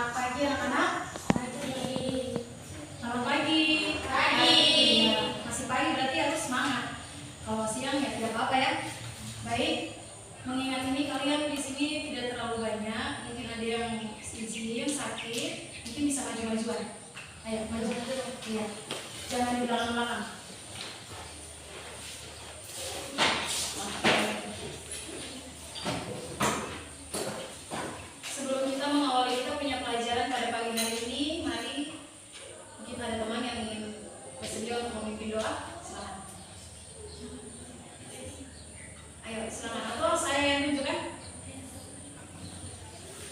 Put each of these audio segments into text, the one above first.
Selamat pagi anak-anak. Selamat pagi. Ya, masih pagi berarti harus semangat. Kalau siang ya tidak apa-apa ya. Baik. Mengingat ini kalian di sini tidak terlalu banyak, mungkin ada yang izin sakit, mungkin bisa maju-majuan. Ayo maju. Iya. Jangan di belakang-belakang. Sebelum kita mengawali kita punya pelajaran pada pagi hari ini, mari mungkin ada teman yang ingin bersedia untuk memimpin doa. Silakan. Ayo, silakan. Atau saya yang tunjukkan?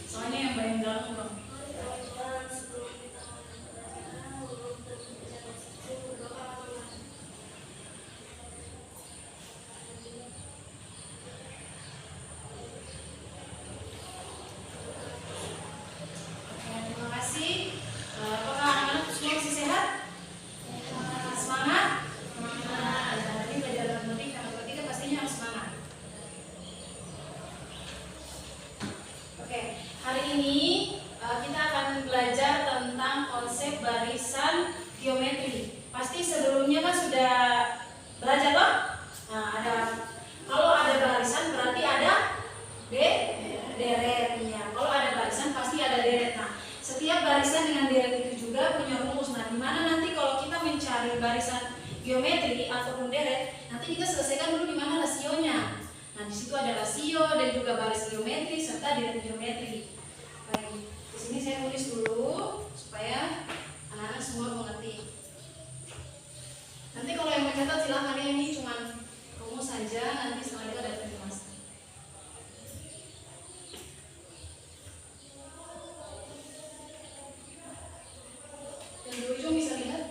Soalnya yang bagian dalam belum. Terima kasih. Apakah anak-anak semua masih sehat? Semangat? Semangat. Jadi belajar matematika pastinya harus semangat. Oke, hari ini kita akan belajar tentang konsep barisan geometri. Pasti sebelumnya kan sudah belajar loh. Nah, kalau ada barisan berarti ada deretnya. Kalau ada barisan pasti ada deret. Nah, setiap barisan dengan deret itu juga punya rumus. Nah, dimana nanti kalau kita mencari barisan geometri ataupun deret, nanti kita selesaikan dulu di mana rasionya. Nah, di situ ada rasio dan juga baris geometri serta deret geometri. Baik, di sini saya tulis dulu supaya anak-anak semua mengerti. Nanti kalau yang mencatat silakan ya, ini cuma rumus saja, nanti setelah itu ada penjelasan. Yang di ujung bisa lihat.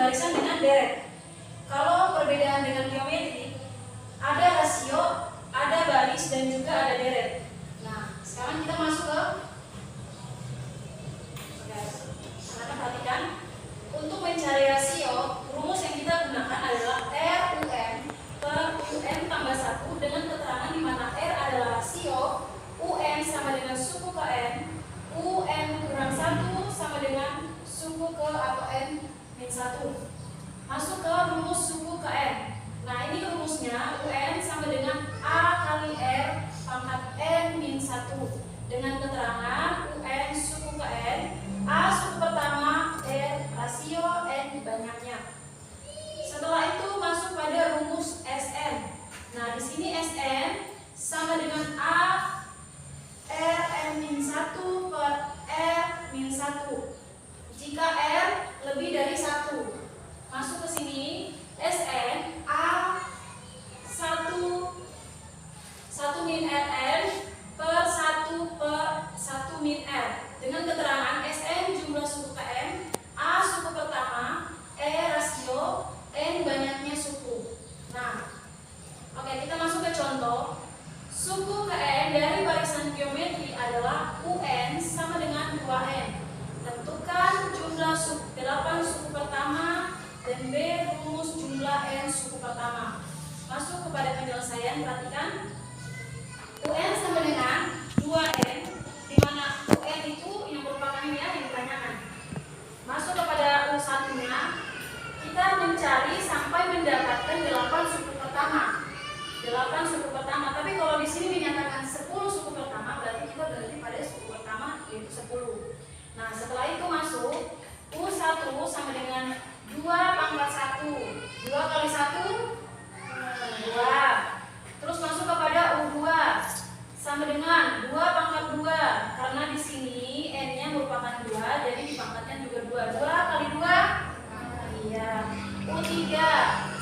barisan dengan deret. Kalau perbedaan dengan geometri, ada rasio, ada baris, dan juga ada deret. Nah, sekarang kita masuk ke silakan perhatikan. Untuk mencari rasio, rumus yang kita gunakan adalah RUM per UN tambah 1 dengan keterangan di mana R adalah rasio, UN sama dengan suku ke N, UN kurang 1 sama dengan suku ke atau N min 1. Masuk ke rumus suku ke N. Nah, ini rumusnya UN sama dengan A kali R pangkat N min 1 dengan keterangan UN suku ke N, A suku pertama, R rasio, N banyaknya. Setelah itu masuk pada rumus SN. Nah, di sini SN sama dengan A R N min 1 per R min 1 jika R lebih dari 1. Masuk ke sini SN A 1 min RN per 1 per 1 min R dengan keterangan SN jumlah suku KM, A suku pertama, E rasio, N banyaknya suku. Nah, oke, kita masuk ke contoh. Suku KN dari barisan geometri adalah UN sama dengan 2N. Tentukan jumlah 8 suku pertama dan B rumus jumlah N suku pertama. Masuk kepada penyelesaian, perhatikan. UN sama dengan 2N, di mana UN itu yang merupakan yang ditanyakan. Masuk kepada U1-nya, kita mencari sampai mendapatkan 8 suku pertama. 8 suku pertama, tapi kalau di sini dinyatakan 10 suku pertama, berarti kita berarti pada suku pertama yaitu 10. Nah, setelah itu masuk U1 sama dengan 2 pangkat 1. 2 kali 1 2. Terus masuk kepada U2 sama dengan 2 pangkat 2. Karena di sini N-nya merupakan 2, jadi dipangkatnya juga 2. 2 kali 2 iya. U3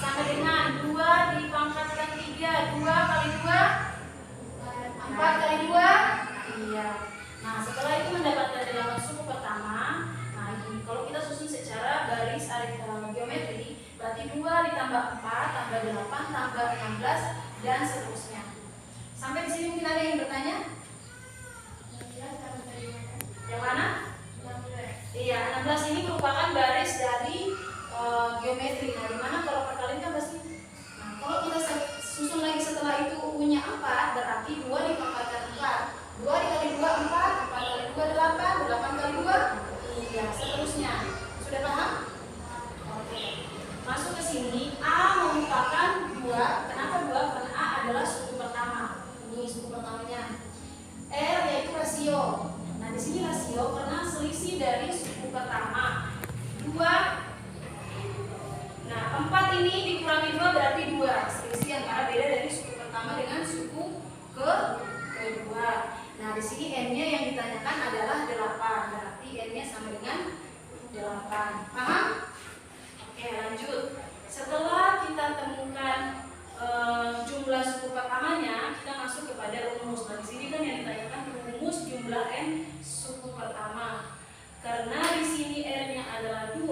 sama dengan 2 dipangkatkan 3. 2 kali 2 4 kali 2 iya. Nah, setelah itu mendapatkan 8 suku pertama. Nah, ini kalau kita susun secara baris geometri, berarti 2 ditambah 4 tambah 8 tambah 16 dan seterusnya. Sampai di sini mungkin ada yang bertanya? Yang mana? Iya, 16 ini merupakan baris dari geometri. Nah, dimana kalau perkalian kan pasti. Nah, kalau kita susun lagi setelah itu U-nya 4, berarti 2 dipangkatkan 4. 2 dikali 2 4, 4 kali 2 8, 8 kali 2 iya, seterusnya. Sudah paham? Oke. Masuk ke sini, A merupakan 2. Kenapa 2? Karena A adalah suku pertama. Ini suku pertamanya. R yaitu rasio. Nah, di sini rasio karena selisih dari suku pertama. 2. Nah, 4 ini dikurangi 2 berarti 2. Selisih antara beda dari suku pertama dengan suku kedua. Nah, di sini N-nya yang ditanyakan adalah 8. Berarti N-nya sama dengan 8. Paham? Oke, lanjut. Setelah kita temukan jumlah suku pertamanya, kita masuk kepada rumus. Nah, di sini kan yang ditanyakan rumus jumlah N suku pertama. Karena di sini R-nya adalah 2,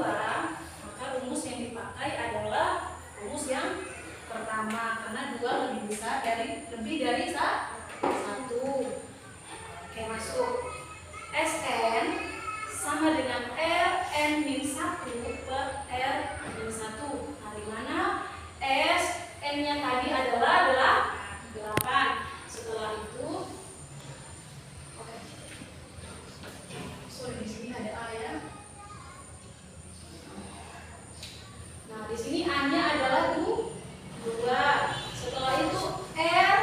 maka rumus yang dipakai adalah rumus yang pertama. Karena 2 lebih dari 1. Oke, masuk. SN sama dengan RN min 1 per R min 1. Nah, di mana S N-nya tadi adalah 8. Setelah itu oke. Sorry, di sini ada A ya. Nah, di sini A-nya adalah 2. Setelah itu R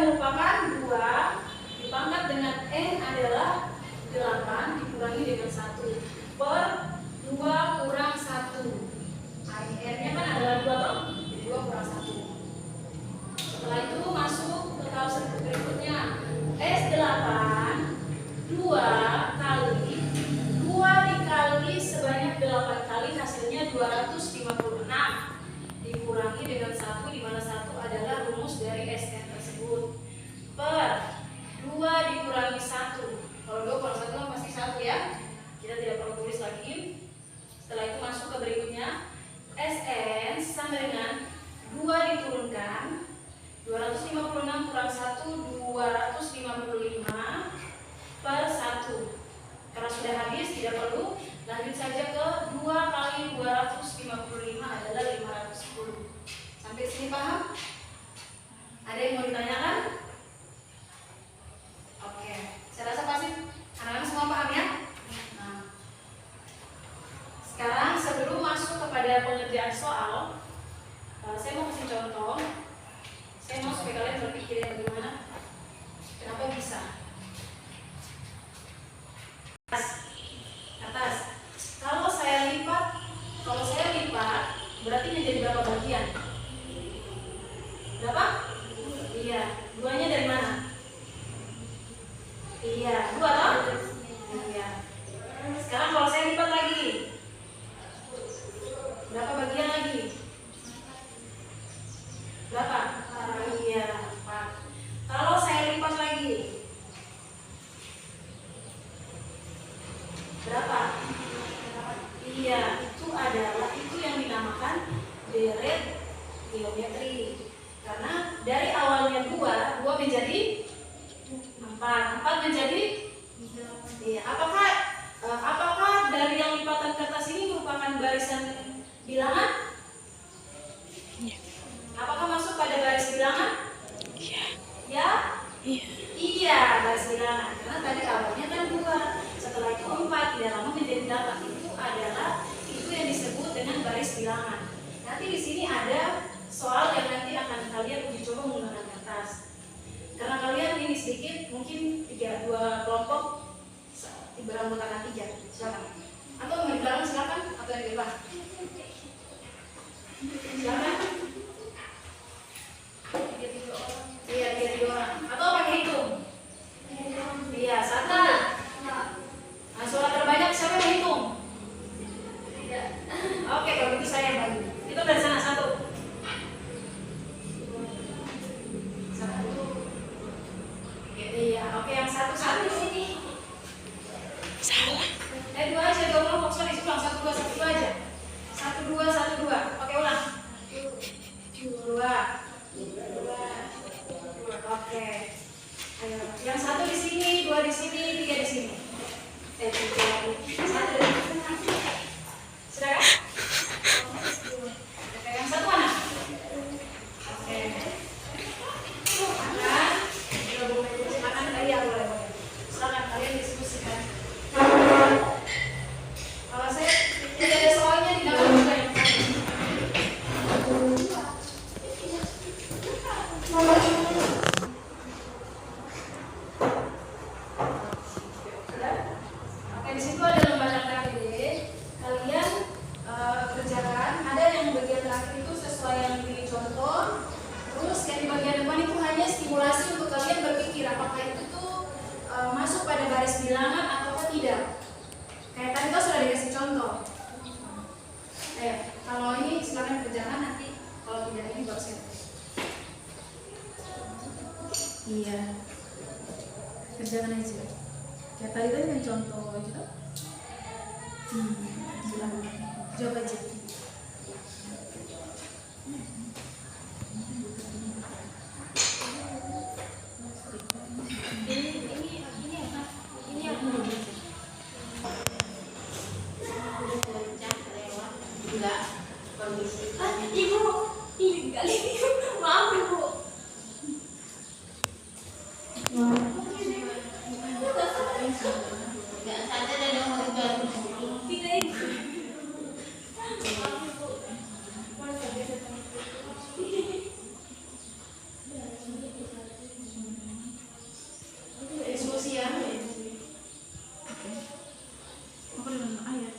merupakan 2 dipangkat dengan N adalah 8 dikurangi dengan 1 per 2 kurang 1. R-nya kan adalah 2 toh? 2 kurang 1. Setelah itu masuk ke tahap berikutnya. S8 2 kali 2 dikali sebanyak 8 kali hasilnya 256 dikurangi dengan 1, di mana 1 adalah rumus dari SN tersebut, per 2 dikurangi 1. Kalau 2 kurang 1 kan pasti 1 ya. Kita tidak perlu tulis lagi. Setelah itu masuk ke berikutnya. SN sama dengan 2 diturunkan 256 kurang 1 255 per 1. Karena sudah habis tidak perlu, lanjut saja ke 2 kali 255 adalah 510. Sampai sini paham? Ada yang mau ditanyakan? Oke, saya rasa pasti anak-anak semua paham ya? Nah, sekarang sebelum masuk kepada pengerjaan soal, saya mau kasih contoh. Saya mau supaya kalian berpikir bagaimana, kenapa bisa. Atas. Kalau saya lipat berarti menjadi berapa bagian? Berapa? Iya. Duanya dari mana? Iya. 2 toh? Iya. Sekarang kalau saya lipat lagi, berapa bagian lagi? Berapa? Iya. 4. Kalau saya lipat lagi, berapa? Iya, itu yang dinamakan deret geometri. Karena dari awalnya 2 menjadi 4 menjadi iya. Apakah dari yang lipatan kertas ini merupakan barisan bilangan? Apakah masuk pada baris bilangan? Ya? Iya, baris bilangan. Karena tadi awalnya kan 2, setelah itu 4, tidak lama menjadi 8. Itu yang disebut dengan baris bilangan. Nanti di sini ada soal yang nanti akan kalian uji coba menggunakan kertas. Karena kalian ini sedikit, mungkin 2 kelompok beranggotakan 3. Silakan. Atau yang di belakang silakan, atau yang di depan. Silakan. Iya, 3 orang. Atau pakai hitung. Iya, 1. Nah, suara terbanyak siapa yang hitung? Oke, kalau begitu saya yang bagi. Itu dari sana 1. Iya, oke, yang 1 di sini. Salah. 2 aja, 2 kelompok, sorry, ulang 1 2 aja. 1 2 1 2. Oke, ulang. 2. Oke. Ayo, yang 1 di sini, 2 di sini, 3 di sini. 1. Sudah kan? Oke, yang 1 mana? Oke. Makan tadi ya boleh. Silakan kalian diskusikan. Kalau saya tidak ada soalnya di dalam juga yang Oke, di situ ada lembaran KPD. Kalian kerjakan. Ada yang bagian terakhir itu sesuai yang dipilih contoh. Terus yang di bagian depan itu hanya stimulasi untuk kalian berpikir apakah itu tuh masuk pada baris bilangan ataukah tidak. Kayak tadi tuh sudah dikasih contoh. Kalau ini silakan kerjakan, nanti kalau tidak ini baru saya. Iya. Kerjakan aja. Kayak tadi kan contoh gitu. Silakan. Jawab aja. Ini apa? Enggak. Ibu, kali ini maaf Ibu. Enggak saja ada yang mau tidak. Diskusi ya. Apa dengan ayat?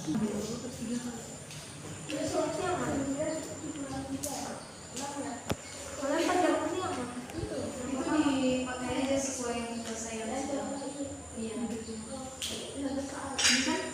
Dipakai aja sesuai yang kita sayang. Iya. Ini kan?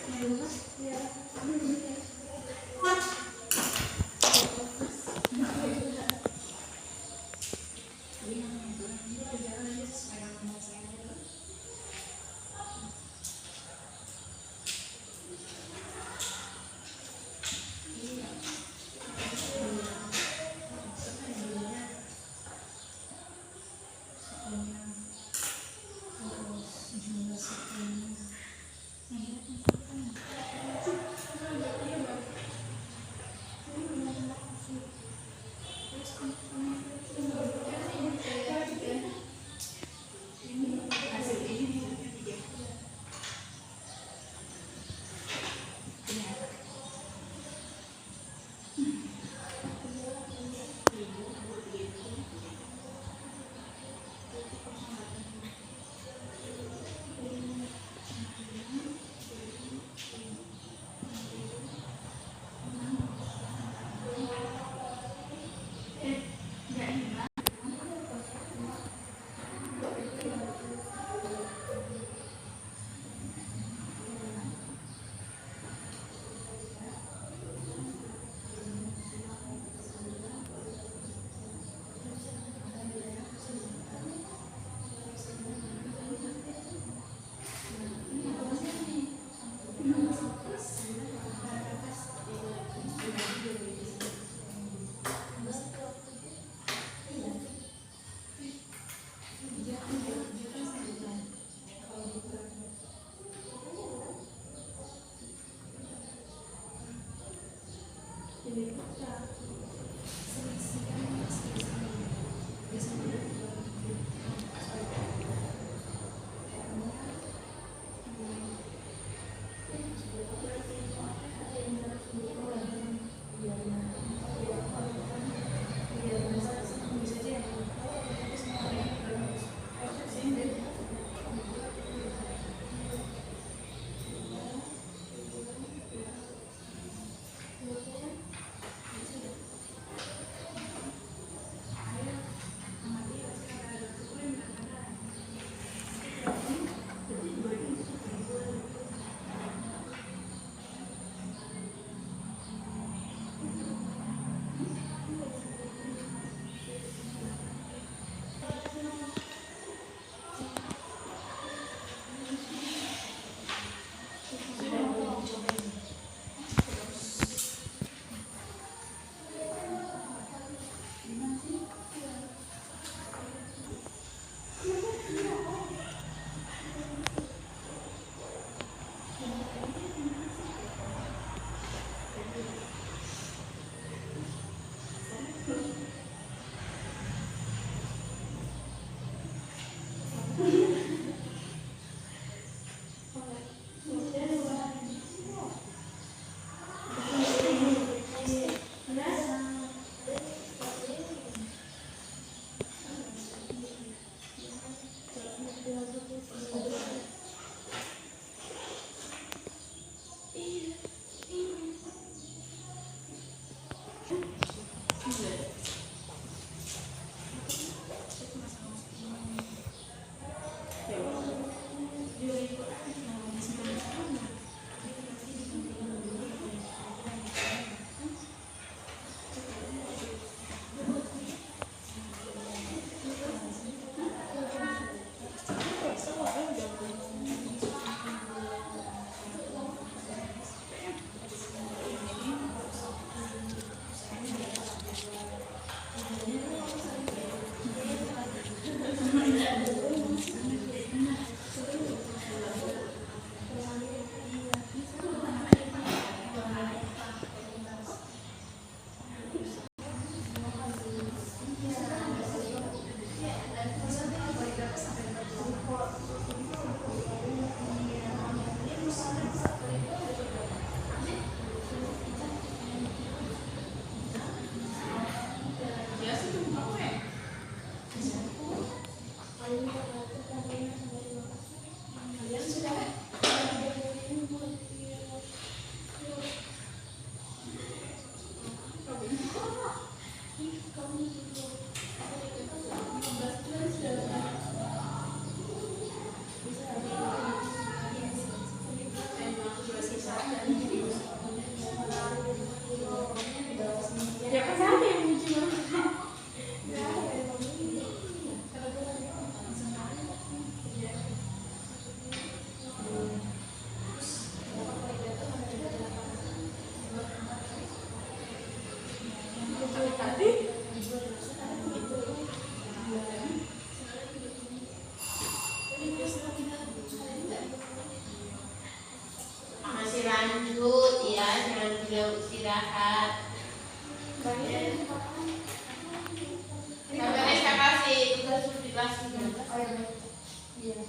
lanjut ya, jangan beliau istirahat. Sampai saya kasih tugas di kelas 3. Iya.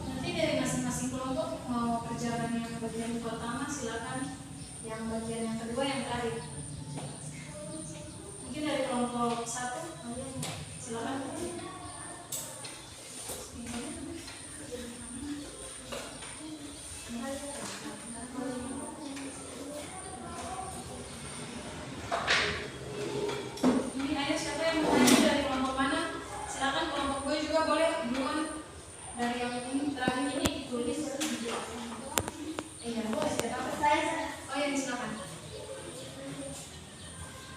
Nanti dari masing-masing kelompok mau kerjakan yang bagian pertama silakan, yang bagian yang kedua yang terakhir. Mungkin dari kelompok 1 silakan. Ini ayo siapa yang mau tanya dari kelompok mana? Silakan, kelompok gue juga boleh duluan. Dari yang ini terakhir ini ditulis. Iya, boleh siapa? Oh ya, silakan.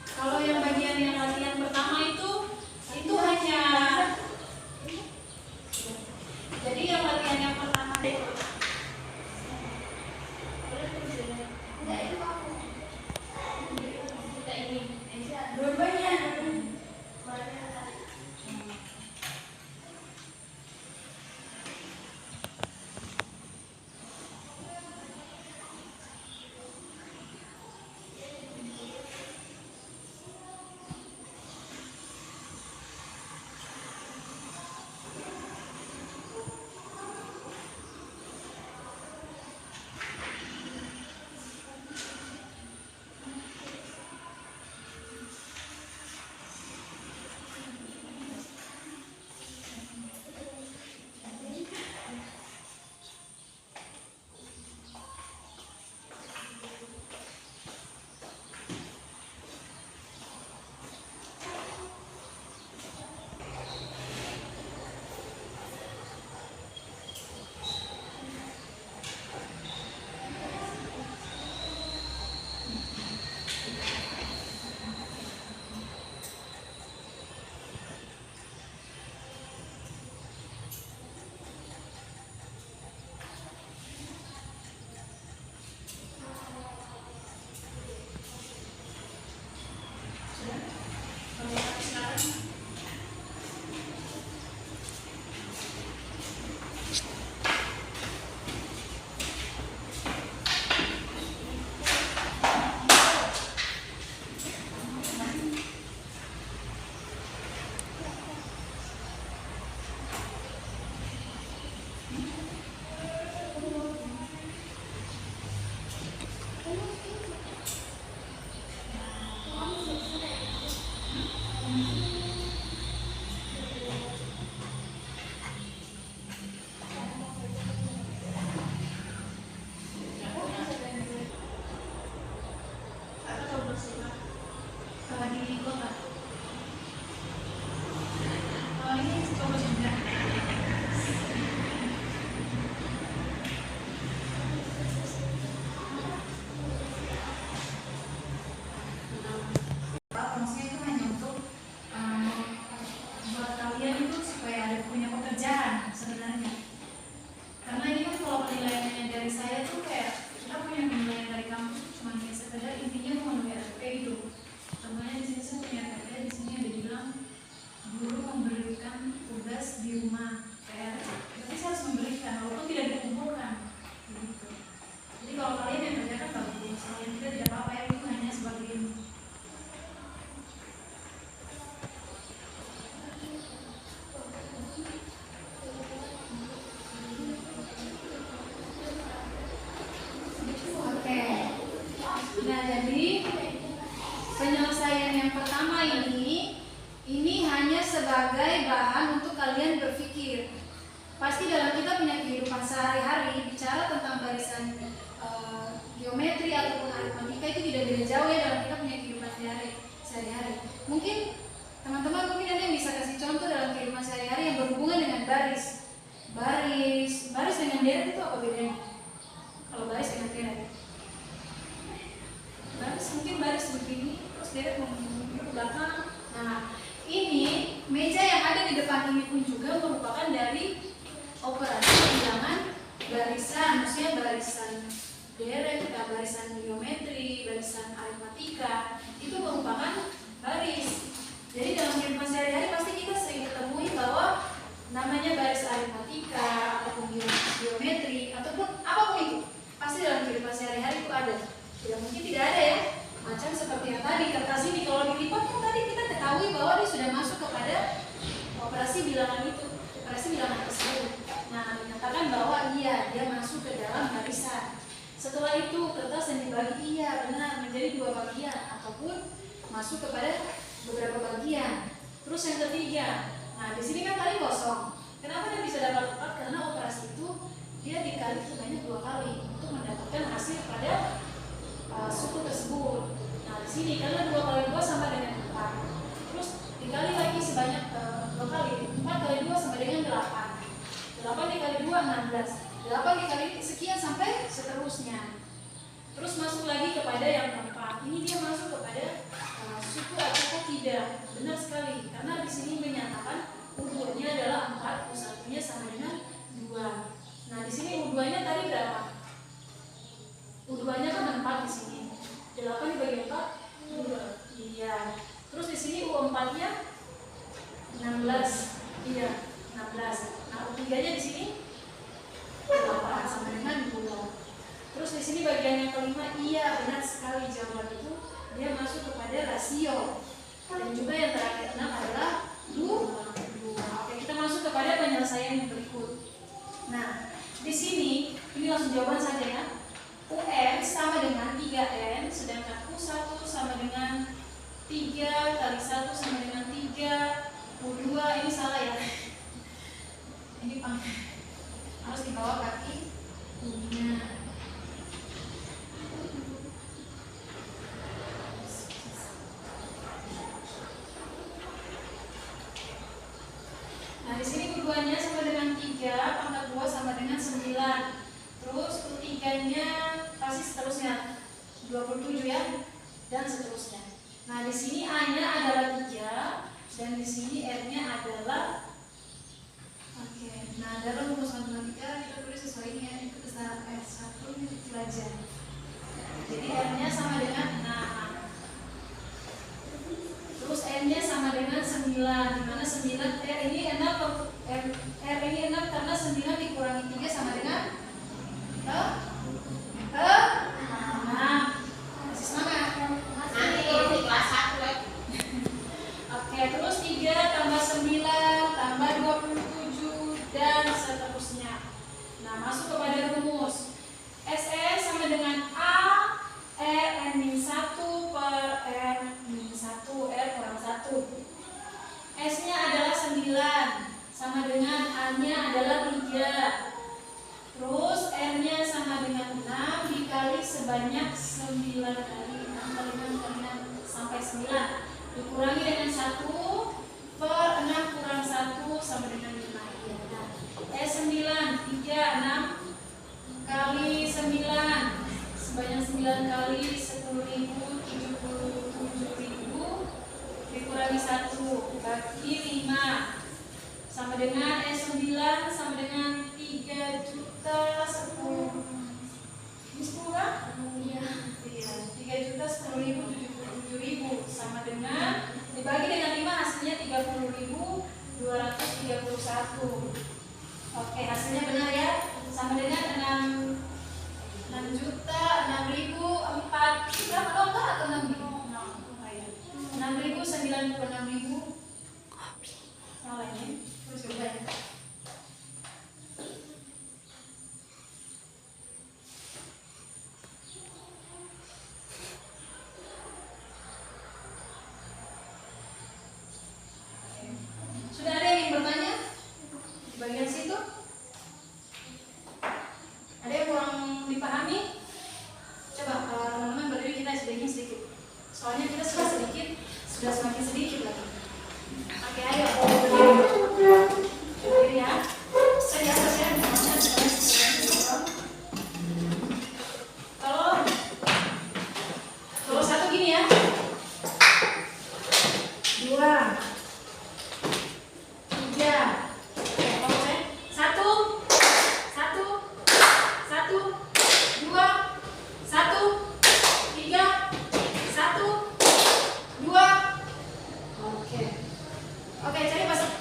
Kalau yang bagian yang latihan pertama itu hanya sebagai bahan untuk kalian berpikir. Pasti dalam kita punya kehidupan sehari-hari bicara tentang barisan geometri ataupun aritmatika itu tidak beda jauh ya dalam kita punya kehidupan sehari-hari. Mungkin teman-teman ada yang bisa kasih contoh dalam kehidupan sehari-hari yang berhubungan dengan baris dengan deret itu apa bedanya? Kalau baris dengan deret, mungkin baris begini terus deret mengikuti ke belakang. Nah, ini meja yang ada di depan ini pun juga merupakan dari operasi bilangan barisan, maksudnya barisan deret, barisan geometri, barisan aritmatika, itu merupakan baris. Jadi dalam kehidupan sehari-hari pasti kita sering ketemui bahwa namanya baris aritmatika ataupun geometri ataupun apapun itu, pasti dalam kehidupan sehari-hari itu ada. Tidak mungkin tidak ada ya. Macam seperti yang tadi kertas ini kalau dilipat kan tadi kita ketahui bahwa dia sudah masuk kepada operasi bilangan itu, operasi bilangan tersebut. Nah, dinyatakan bahwa iya dia masuk ke dalam barisan. Setelah itu kertas yang dibagi iya benar menjadi 2 bagian ataupun masuk kepada beberapa bagian. Terus yang ketiga, nah di sini kan tadi kosong. Kenapa dia bisa dapat 4? Karena operasi itu dia dikali sebanyak 2 kali untuk mendapatkan hasil pada suku tersebut. Nah di sini karena 2 kali 2 sama dengan 4. Terus dikali lagi sebanyak 2 kali. 4 kali 2 sama dengan 8. 8 dikali 2 16. 8 dikali sekian sampai seterusnya. Terus masuk lagi kepada yang keempat. Ini dia masuk kepada suku atau tidak. Benar sekali. Karena di sini menyatakan U2-nya adalah 4, U1-nya sama dengan 2. Nah, di sini U2-nya tadi berapa? U2-nya kan 4 di sini. 8 dibagi 4 2. Iya. Terus di sini U4-nya 16. Iya, 16. Nah, U3-nya di sini 8 sama dengan 2. Terus di sini bagian yang kelima, iya benar sekali jawaban itu dia masuk kepada rasio. Dan juga yang terakhir 6 adalah 2. Oke, kita masuk kepada penyelesaian yang berikut. Nah, di sini ini langsung jawaban saja ya. UN sama dengan 3N, sedangkan U1 sama dengan 3 kali 1 sama dengan 3. U2 ini salah ya. Ini harus di bawah kaki U-nya. Nah, di sini U2-nya sama dengan 3, pangkat 2 sama dengan 9. Terus U3-nya pasti seterusnya 27 ya, dan seterusnya. Nah, di sini A-nya adalah 3 dan di sini R-nya adalah nah dalam rumus matematika kita tulis sesuai ini ya, itu kesalahan S1 ini pelajar. Jadi R-nya sama dengan 6. Terus N-nya sama dengan 9, dimana 9 R ini 6 karena 9 dikurangi 3 sama dengan 6. Masih semangat? Nanti di kelas 1 lagi. Oke, terus 3 tambah 9 tambah 27 dan seterusnya. Nah, masuk kepada rumus. SN sama dengan A N-1 per N-1 R kurang 1. S-nya adalah 9 sama dengan A-nya adalah 3. Terus R-nya sama dengan 6 dikali sebanyak 9 kali 6 kali 6 kali 6 sampai 9 dikurangi dengan 1 per 6 kurang 1 sama dengan 5. Nah, S9 3 6 kali 9 sebanyak 9 kali 10.000 77.000 dikurangi 1 bagi 5 sama dengan S9 sama dengan 3 juta 10. Ini 10 kan? Iya. 3 juta 10.000 77.000 sama dengan dibagi dengan 5 hasilnya 30.231. Oke, hasilnya benar ya. Sama dengan 6 juta 6.000 4 berapa atau 6.000? 6.000 96.000. Salah ini. Terus coba ya. Oke, ayo. Berdiri ya. Saya kalau satu gini ya. 2 3. Oke, kalau saya 1 1 1 2 1 3 1 2. Oke. Oke,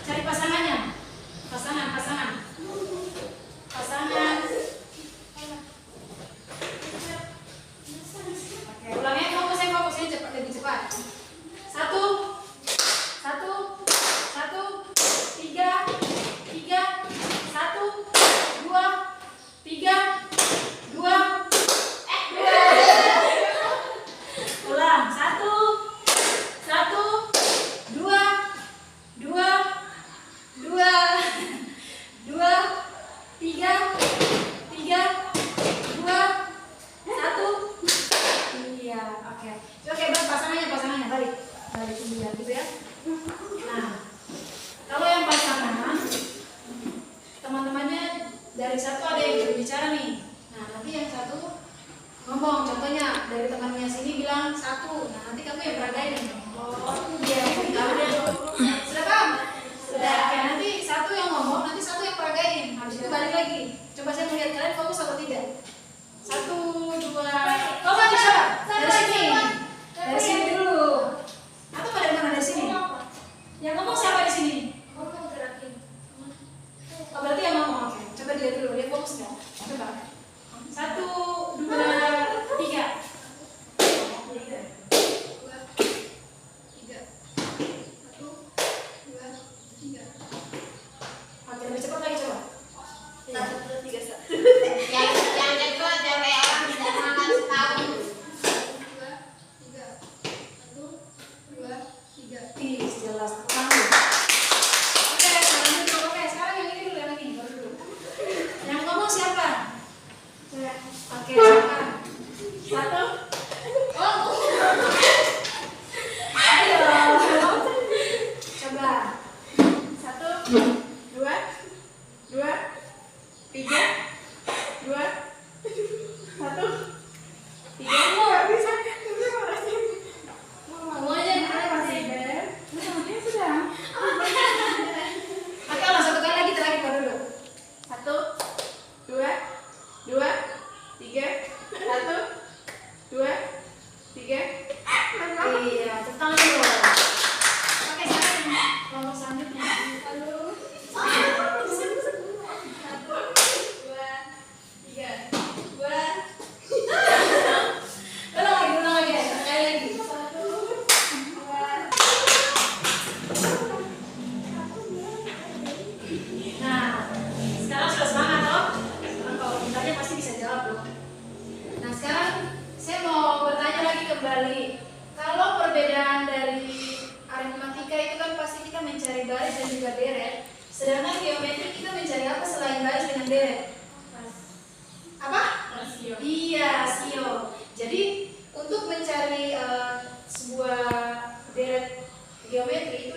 cari pasangannya. Pasangan. Oke, ulangnya kamu saya fokusnya cepat, lebih cepat. 1 1 1 3 3 1 2 3 2. Ulang. 1 1 2 2 2 2 3 3 2 1. Iya, oke. Oke, pasangannya balik iya gitu ya. Nah, kalau yang pasangan, teman-temannya dari satu ada yang berbicara nih. Nah, nanti yang satu ngomong, contohnya dari temannya sini bilang 1. Nah, nanti kamu yang peragain nih. Oh, iya, sudah paham? Sudah. Oke, nanti satu yang ngomong, nanti satu yang peragain. Habis itu balik lagi. Coba saya melihat kalian fokus atau tidak. 1 2. Coba dicoba dari sini. Dari sini dulu. Atau pada mana dari sini? Yang ngomong siapa di sini? Oh, berarti yang ngomong. Oke, coba dia dulu. Dia fokus nggak? Coba. 1 2 3. Oke, lebih cepat lagi coba. 1 2 3. Yang kedua cewek orang tidak makan setahun. 1 2 3. Ih, jelas. Oke, sekarang yang ini dulu, yang ini baru dulu. Yang ngomong siapa? Oke, siapa? 1. Ayo. Coba. 1 2 2 3 2 1 3. Bisa. Semuanya pasti. Sudah. Oke, langsung satu kali lagi terakhir baru dulu. 1 2 2 3 1 2 3. Iya, tetang dulu. Oke, sekarang kelompok selanjutnya. Halo. 1 2 3 2. Ulang lagi. Sekali lagi. 1 2. Nah, sekarang sudah semangat toh? Sekarang kalau ditanya pasti bisa jawab loh. Nah, sekarang saya mau bertanya lagi kembali. Kalau perbedaan dari aritmatika itu kan pasti kita mencari baris dan juga deret. Sedangkan geometri kita mencari apa selain baris dengan deret? Apa? Rasio. Iya, rasio. Jadi untuk mencari sebuah deret geometri